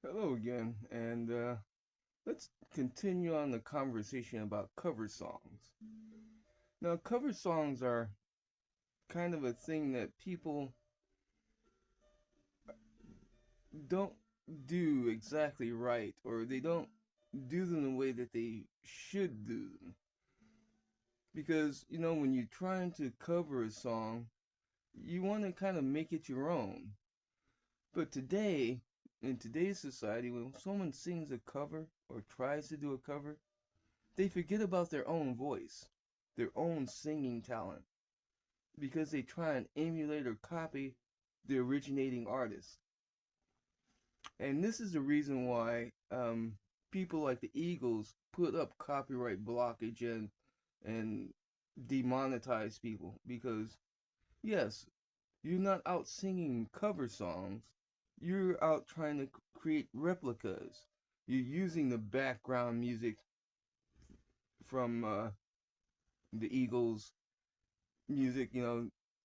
Hello again, and let's continue on the conversation about cover songs. Now, cover songs are kind of a thing that people don't do exactly right, or they don't do them the way that they should do them. Because, when you're trying to cover a song, you want to kind of make it your own. But today, in today's society, when someone sings a cover or tries to do a cover, they forget about their own voice, their own singing talent, because they try and emulate or copy the originating artist. And this is the reason why people like the Eagles put up copyright blockage and demonetize people because yes, you're not out singing cover songs. You're out trying to create replicas. You're using the background music from the Eagles music,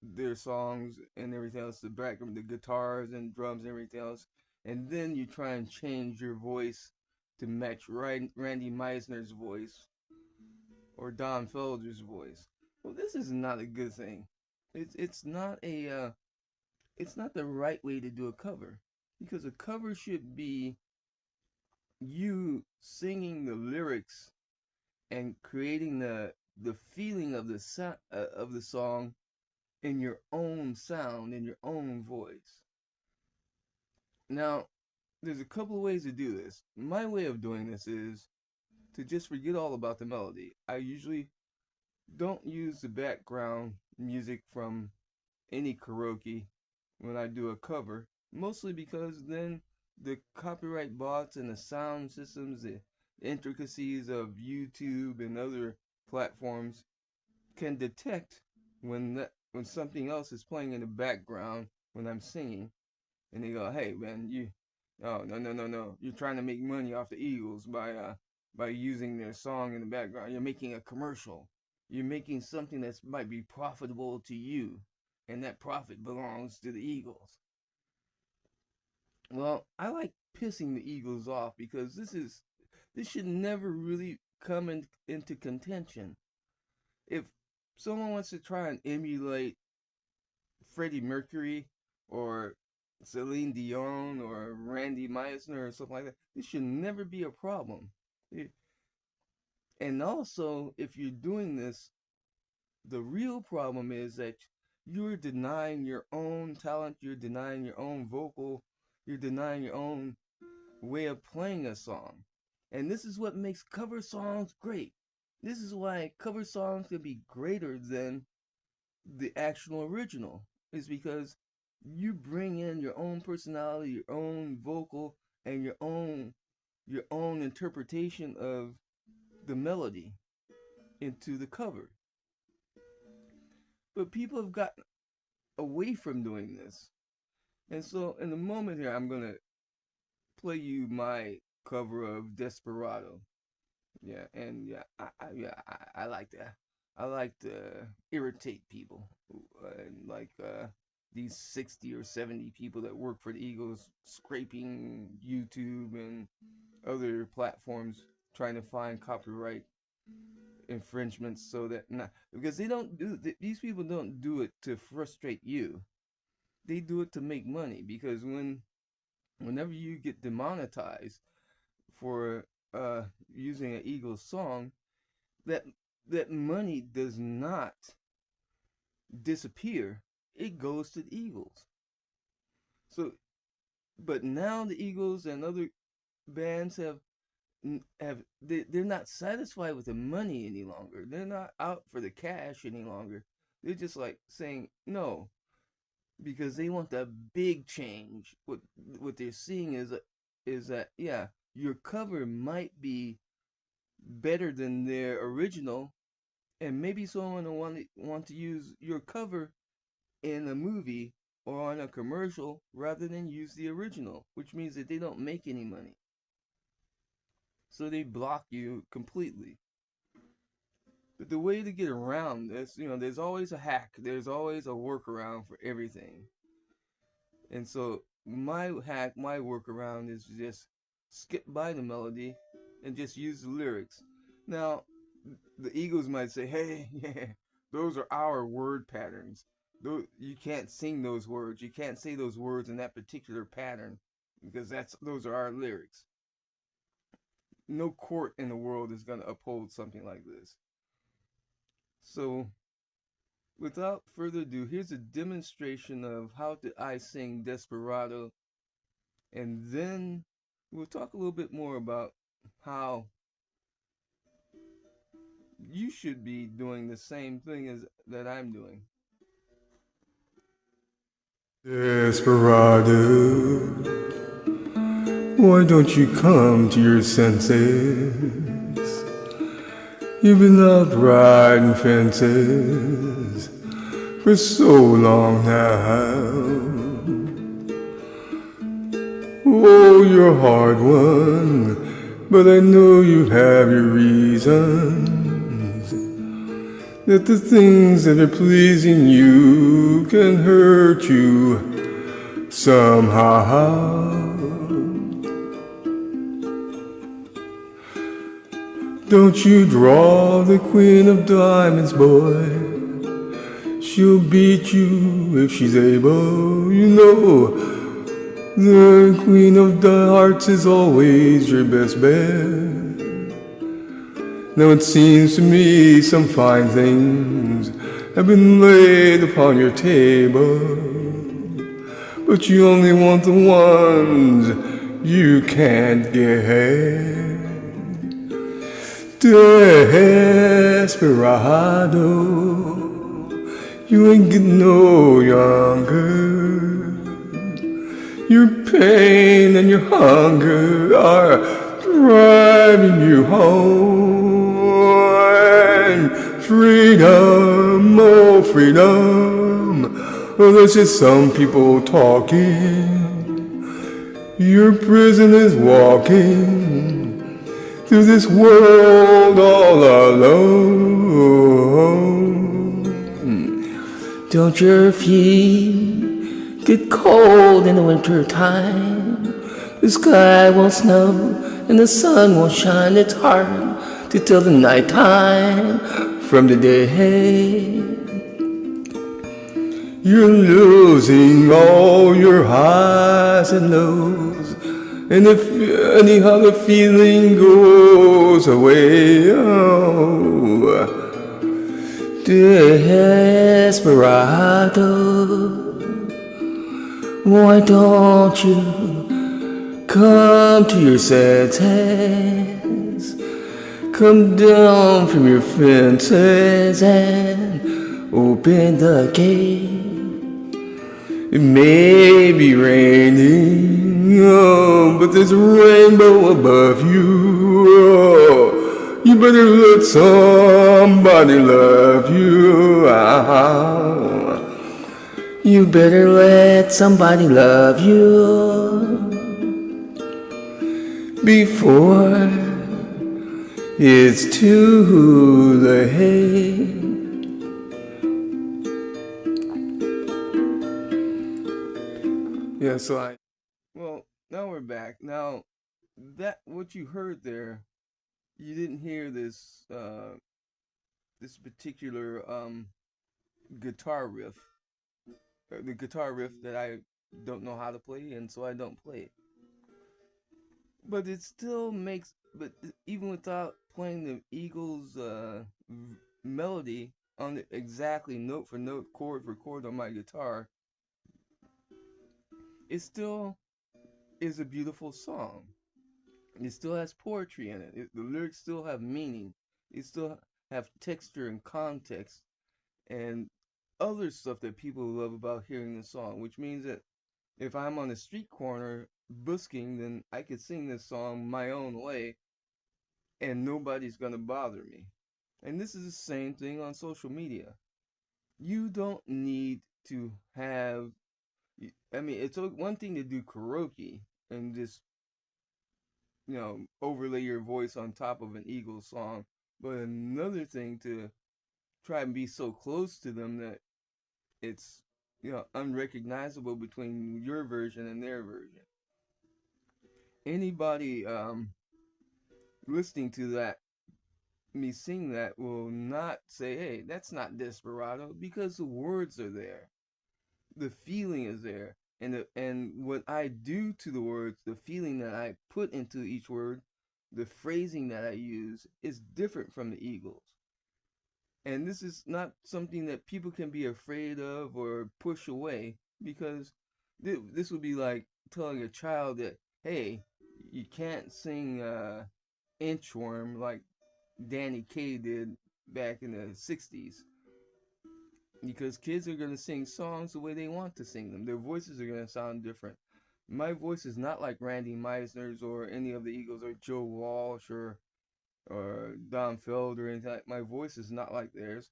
their songs and everything else, the background, the guitars and drums and everything else, and then you try and change your voice to match Randy Meisner's voice or Don Felder's voice. Well, this is not a good thing. It's not the right way to do a cover because a cover should be you singing the lyrics and creating the feeling of of the song in your own sound, in your own voice. Now, there's a couple of ways to do this. My way of doing this is to just forget all about the melody. I usually don't use the background music from any karaoke when I do a cover, mostly because then the copyright bots and the sound systems, the intricacies of YouTube and other platforms can detect when something else is playing in the background when I'm singing, and they go, "Hey, man, no, you're trying to make money off the Eagles by using their song in the background. You're making a commercial. You're making something that might be profitable to you, and that profit belongs to the Eagles." Well, I like pissing the Eagles off because this should never really come into contention. If someone wants to try and emulate Freddie Mercury or Celine Dion or Randy Meisner or something like that, this should never be a problem. And also, if you're doing this, the real problem is that you're denying your own talent, you're denying your own vocal, you're denying your own way of playing a song. And this is what makes cover songs great. This is why cover songs can be greater than the actual original, is because you bring in your own personality, your own vocal, and your own interpretation of the melody into the cover. But people have gotten away from doing this. And so in the moment here I'm gonna play you my cover of Desperado. Yeah, and I like that. I like to irritate people, and like these 60 or 70 people that work for the Eagles, scraping YouTube and other platforms, trying to find copyright infringements so that not because they don't do these people don't do it to frustrate you. They do it to make money because whenever you get demonetized for using an Eagles song, that that money does not disappear. It goes to the Eagles. So, but now the Eagles and other bands they're not satisfied with the money any longer. They're not out for the cash any longer. They're just like saying no because they want the big change. What they're seeing is that yeah, your cover might be better than their original, and maybe someone will want to use your cover in a movie or on a commercial rather than use the original, which means that they don't make any money. So they block you completely. But the way to get around this, there's always a hack, there's always a workaround for everything. And so my hack, my workaround is to just skip by the melody and just use the lyrics. Now, the Eagles might say, "Hey, yeah, those are our word patterns. You can't sing those words. You can't say those words in that particular pattern because those are our lyrics." No court in the world is going to uphold something like this. So, without further ado, here's a demonstration of how I sing Desperado, and then we'll talk a little bit more about how you should be doing the same thing as that I'm doing. Desperado, why don't you come to your senses? You've been out riding fences for so long now. Oh, you're a hard one, but I know you have your reasons. That the things that are pleasing you can hurt you somehow. Don't you draw the queen of diamonds, boy. She'll beat you if she's able. You know, the queen of the hearts is always your best bet. Now it seems to me some fine things have been laid upon your table, but you only want the ones you can't get. Desperado, you ain't getting no younger. Your pain and your hunger are driving you home. Freedom, oh freedom, well that's just some people talking. Your prison is walking through this world all alone. Don't your feet get cold in the winter time? The sky won't snow and the sun won't shine. It's hard to tell the night time from the day. You're losing all your highs and lows, and if any other feeling goes away, oh, Desperado, why don't you come to your senses? Come down from your fences and open the gate. It may be raining, oh, but there's a rainbow above you. Oh, you better let somebody love you. Oh, you better let somebody love you before it's too late. Yeah, Well, now we're back. Now, that what you heard there, you didn't hear this particular guitar riff, the guitar riff that I don't know how to play, and so I don't play it. But it still makes, but even without playing the Eagles melody on it exactly note for note, chord for chord on my guitar, it still is a beautiful song. It still has poetry in it. The lyrics still have meaning. They still have texture and context and other stuff that people love about hearing the song, which means that if I'm on a street corner busking, then I could sing this song my own way and nobody's going to bother me. And this is the same thing on social media. You don't need to have, I mean, it's one thing to do karaoke and just, overlay your voice on top of an Eagles song, but another thing to try and be so close to them that it's unrecognizable between your version and their version. Anybody listening to that me sing that will not say, "Hey, that's not Desperado," because the words are there, the feeling is there, and what I do to the words, the feeling that I put into each word, the phrasing that I use is different from the Eagles. And this is not something that people can be afraid of or push away because this would be like telling a child that, hey, you can't sing Inchworm like Danny Kaye did back in the 60s because kids are going to sing songs the way they want to sing them. Their voices are going to sound different. My voice is not like Randy Meisner's or any of the Eagles or Joe Walsh or Don Feld or anything. My voice is not like theirs.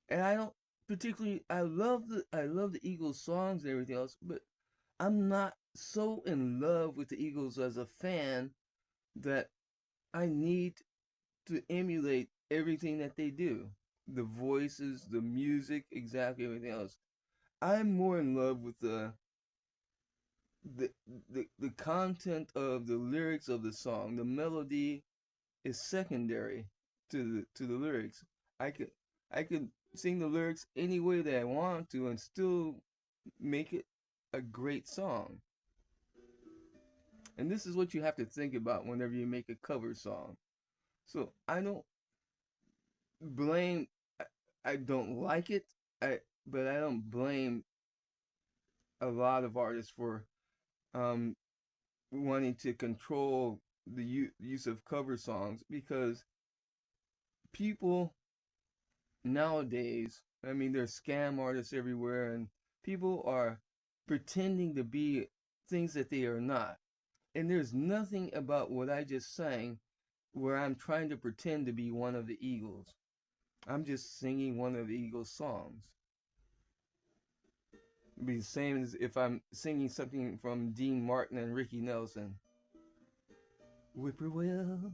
And I don't particularly I love the Eagles songs and everything else, but I'm not so in love with the Eagles as a fan that I need to emulate everything that they do. The voices, the music, exactly everything else. I'm more in love with the the content of the lyrics of the song. The melody is secondary to the lyrics. I could I could sing the lyrics any way that I want to and still make it a great song. And this is what you have to think about whenever you make a cover song. So I don't blame I, I don't like it. I but I don't blame a lot of artists for um wanting to control the use of cover songs because people nowadays, I mean, there's scam artists everywhere, and people are pretending to be things that they are not. And there's nothing about what I just sang where I'm trying to pretend to be one of the Eagles. I'm just singing one of the Eagles' songs. It'd be the same as if I'm singing something from Dean Martin and Ricky Nelson. Whippoorwill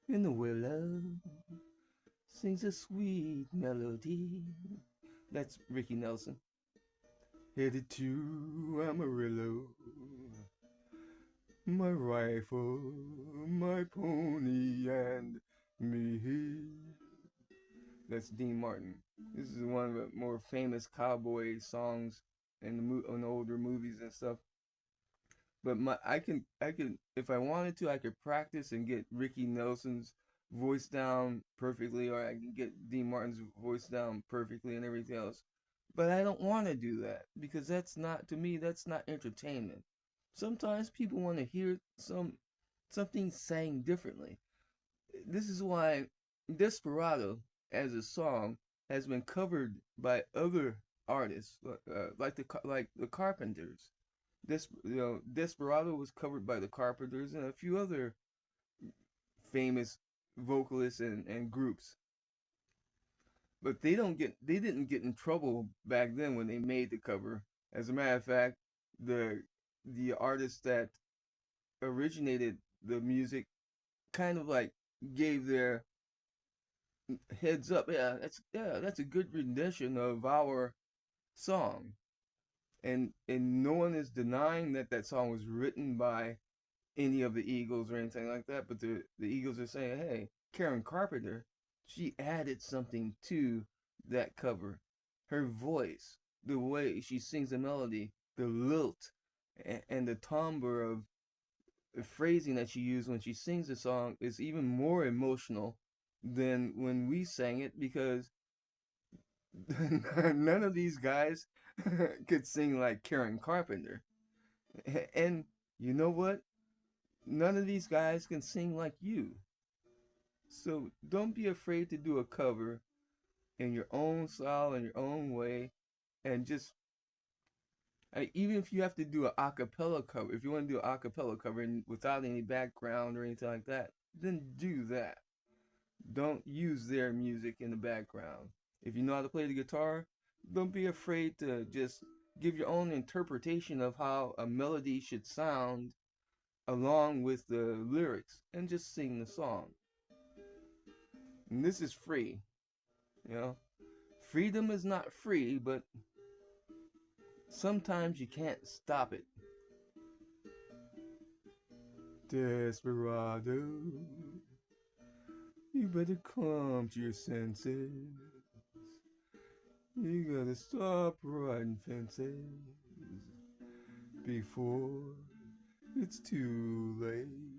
in the willow sings a sweet melody. That's Ricky Nelson. Headed to Amarillo, my rifle, my pony, and me. That's Dean Martin. This is one of the more famous cowboy songs in the older movies and stuff. But I can if I wanted to I could practice and get Ricky Nelson's voice down perfectly, or I can get Dean Martin's voice down perfectly and everything else. But I don't want to do that because that's not to me that's not entertainment. Sometimes people want to hear something sang differently. This is why Desperado as a song has been covered by other artists like the Carpenters. Desperado was covered by the Carpenters and a few other famous vocalists and groups. But they didn't get in trouble back then when they made the cover. As a matter of fact, the the artists that originated the music kind of like gave their heads up. Yeah, that's a good rendition of our song. And no one is denying that that song was written by any of the Eagles or anything like that, but the Eagles are saying, hey, Karen Carpenter, she added something to that cover. Her voice, the way she sings the melody, the lilt, and the timbre of the phrasing that she used when she sings the song is even more emotional than when we sang it because none of these guys could sing like Karen Carpenter. And you know what? None of these guys can sing like you. So don't be afraid to do a cover in your own style, in your own way, and just even if you have to do an acapella cover, if you want to do an acapella cover without any background or anything like that, then do that. Don't use their music in the background. If you know how to play the guitar, don't be afraid to just give your own interpretation of how a melody should sound along with the lyrics and just sing the song. And this is free, you know. Freedom is not free, but sometimes you can't stop it. Desperado, you better come to your senses. You gotta stop riding fences before it's too late.